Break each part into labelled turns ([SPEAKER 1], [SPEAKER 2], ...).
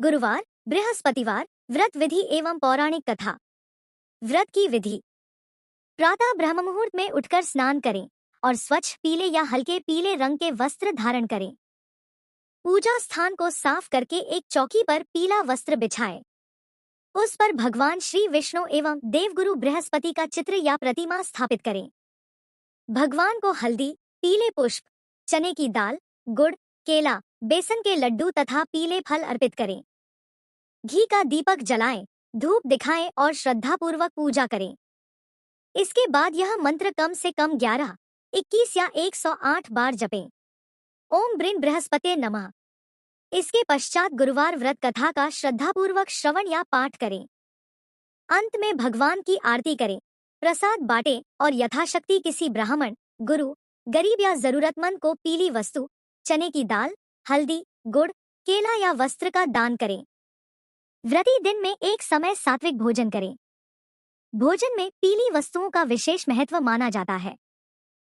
[SPEAKER 1] गुरुवार, बृहस्पतिवार, व्रत विधि एवं पौराणिक कथा। व्रत की विधि। प्रातः ब्रह्म मुहूर्त में उठकर स्नान करें और स्वच्छ पीले या हल्के पीले रंग के वस्त्र धारण करें। पूजा स्थान को साफ करके एक चौकी पर पीला वस्त्र बिछाएं। उस पर भगवान श्री विष्णु एवं देवगुरु बृहस्पति का चित्र या प्रतिमा स्थापित करें। भगवान को हल्दी, पीले पुष्प, चने की दाल, गुड़, केला, बेसन के लड्डू तथा पीले फल अर्पित करें। घी का दीपक जलाएं, धूप दिखाएं और श्रद्धापूर्वक पूजा करें। इसके बाद यह मंत्र कम से कम 11, 21 या 108 बार जपें। ओम ब्रीं बृहस्पते नमः। इसके पश्चात गुरुवार व्रत कथा का श्रद्धापूर्वक श्रवण या पाठ करें। अंत में भगवान की आरती करें, प्रसाद बांटें और यथाशक्ति किसी ब्राह्मण, गुरु, गरीब या जरूरतमंद को पीली वस्तु, चने की दाल, हल्दी, गुड़, केला या वस्त्र का दान करें। व्रती दिन में एक समय सात्विक भोजन करें। भोजन में पीली वस्तुओं का विशेष महत्व माना जाता है।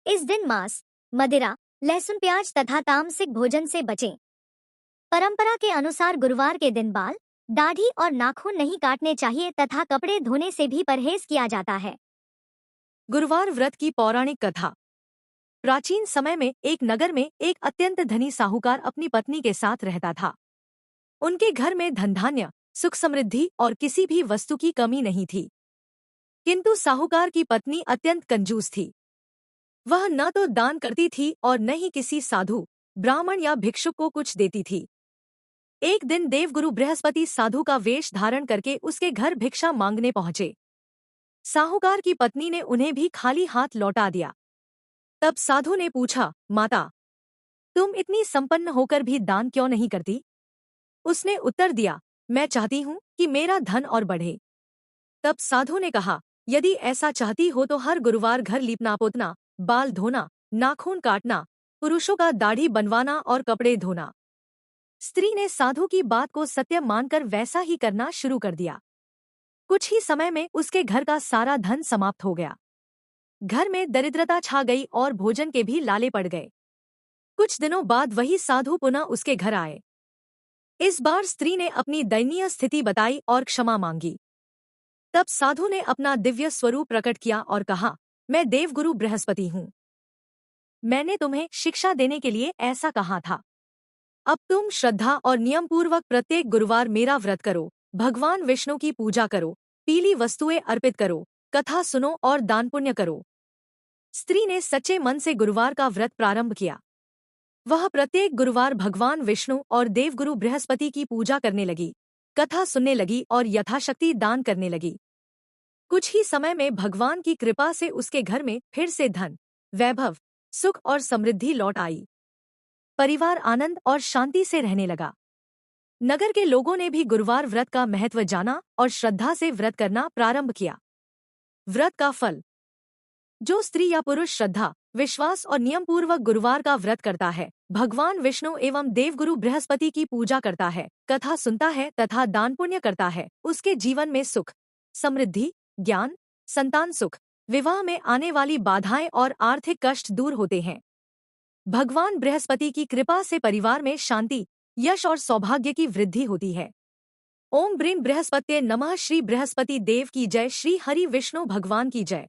[SPEAKER 1] इस दिन मांस, मदिरा, लहसुन प्याज तथा तामसिक भोजन से बचें। परंपरा के अनुसार गुरुवार के दिन बाल, दाढ़ी और नाखून नहीं काटने चाहिए तथा कपड़े धोने से भी परहेज किया जाता है।
[SPEAKER 2] गुरुवार व्रत की पौराणिक कथा। प्राचीन समय में एक नगर में एक अत्यंत धनी साहूकार अपनी पत्नी के साथ रहता था। उनके घर में धन धान्य, सुख समृद्धि और किसी भी वस्तु की कमी नहीं थी। किंतु साहूकार की पत्नी अत्यंत कंजूस थी। वह न तो दान करती थी और न ही किसी साधु, ब्राह्मण या भिक्षुक को कुछ देती थी। एक दिन देवगुरु बृहस्पति साधु का वेश धारण करके उसके घर भिक्षा मांगने पहुंचे। साहूकार की पत्नी ने उन्हें भी खाली हाथ लौटा दिया। तब साधु ने पूछा, माता, तुम इतनी संपन्न होकर भी दान क्यों नहीं करती? उसने उत्तर दिया, मैं चाहती हूँ कि मेरा धन और बढ़े। तब साधु ने कहा, यदि ऐसा चाहती हो तो हर गुरुवार घर लीपना पोतना, बाल धोना, नाखून काटना, पुरुषों का दाढ़ी बनवाना और कपड़े धोना। स्त्री ने साधु की बात को सत्य मानकर वैसा ही करना शुरू कर दिया। कुछ ही समय में उसके घर का सारा धन समाप्त हो गया। घर में दरिद्रता छा गई और भोजन के भी लाले पड़ गए। कुछ दिनों बाद वही साधु पुनः उसके घर आए। इस बार स्त्री ने अपनी दयनीय स्थिति बताई और क्षमा मांगी। तब साधु ने अपना दिव्य स्वरूप प्रकट किया और कहा, मैं देवगुरु बृहस्पति हूँ। मैंने तुम्हें शिक्षा देने के लिए ऐसा कहा था। अब तुम श्रद्धा और नियम पूर्वक प्रत्येक गुरुवार मेरा व्रत करो, भगवान विष्णु की पूजा करो, पीली वस्तुएं अर्पित करो, कथा सुनो और दान पुण्य करो। स्त्री ने सच्चे मन से गुरुवार का व्रत प्रारंभ किया। वह प्रत्येक गुरुवार भगवान विष्णु और देवगुरु बृहस्पति की पूजा करने लगी, कथा सुनने लगी और यथाशक्ति दान करने लगी। कुछ ही समय में भगवान की कृपा से उसके घर में फिर से धन, वैभव, सुख और समृद्धि लौट आई। परिवार आनंद और शांति से रहने लगा। नगर के लोगों ने भी गुरुवार व्रत का महत्व जाना और श्रद्धा से व्रत करना प्रारंभ किया। व्रत का फल। जो स्त्री या पुरुष श्रद्धा, विश्वास और नियम पूर्वक गुरुवार का व्रत करता है, भगवान विष्णु एवं देवगुरु बृहस्पति की पूजा करता है, कथा सुनता है तथा दान पुण्य करता है, उसके जीवन में सुख, समृद्धि, ज्ञान, संतान सुख, विवाह में आने वाली बाधाएं और आर्थिक कष्ट दूर होते हैं। भगवान बृहस्पति की कृपा से परिवार में शांति, यश और सौभाग्य की वृद्धि होती है। ओम ब्रीं बृहस्पत्ये नमः। श्री बृहस्पति देव की जय। श्री हरि विष्णु भगवान की जय।